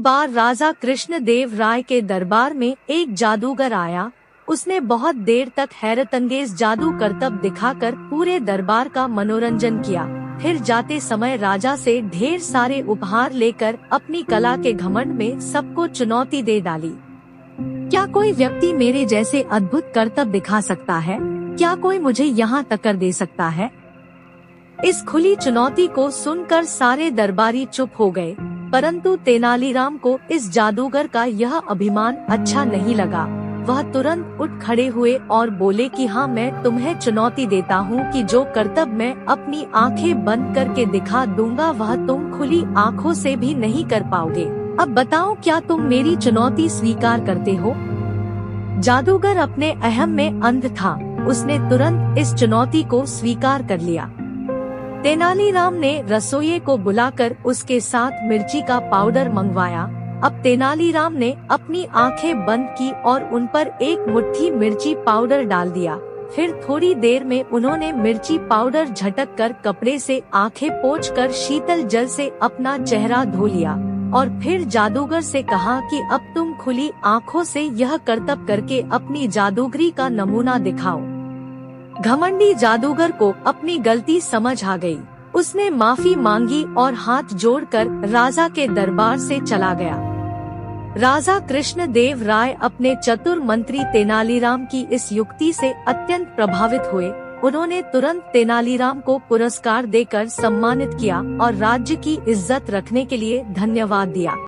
बार राजा कृष्णदेव राय के दरबार में एक जादूगर आया। उसने बहुत देर तक हैरतअंगेज जादू करतब दिखाकर पूरे दरबार का मनोरंजन किया। फिर जाते समय राजा से ढेर सारे उपहार लेकर अपनी कला के घमंड में सबको चुनौती दे डाली। क्या कोई व्यक्ति मेरे जैसे अद्भुत करतब दिखा सकता है? क्या कोई मुझे यहाँ टक्कर दे सकता है? इस खुली चुनौती को सुनकर सारे दरबारी चुप हो गए, परंतु तेनालीराम को इस जादूगर का यह अभिमान अच्छा नहीं लगा। वह तुरंत उठ खड़े हुए और बोले कि हाँ, मैं तुम्हें चुनौती देता हूँ कि जो करतब मैं अपनी आंखें बंद करके दिखा दूंगा वह तुम खुली आंखों से भी नहीं कर पाओगे। अब बताओ, क्या तुम मेरी चुनौती स्वीकार करते हो? जादूगर अपने अहम में अंध था। उसने तुरंत इस चुनौती को स्वीकार कर लिया। तेनालीराम ने रसोइये को बुलाकर उसके साथ मिर्ची का पाउडर मंगवाया। अब तेनालीराम ने अपनी आंखें बंद की और उन पर एक मुट्ठी मिर्ची पाउडर डाल दिया। फिर थोड़ी देर में उन्होंने मिर्ची पाउडर झटक कर कपड़े से आंखें पोंछकर शीतल जल से अपना चेहरा धो लिया और फिर जादूगर से कहा कि अब तुम खुली आंखों से यह करतब करके अपनी जादूगरी का नमूना दिखाओ। घमंडी जादूगर को अपनी गलती समझ आ गई। उसने माफी मांगी और हाथ जोड़कर राजा के दरबार से चला गया। राजा कृष्णदेव राय अपने चतुर मंत्री तेनालीराम की इस युक्ति से अत्यंत प्रभावित हुए। उन्होंने तुरंत तेनालीराम को पुरस्कार देकर सम्मानित किया और राज्य की इज्जत रखने के लिए धन्यवाद दिया।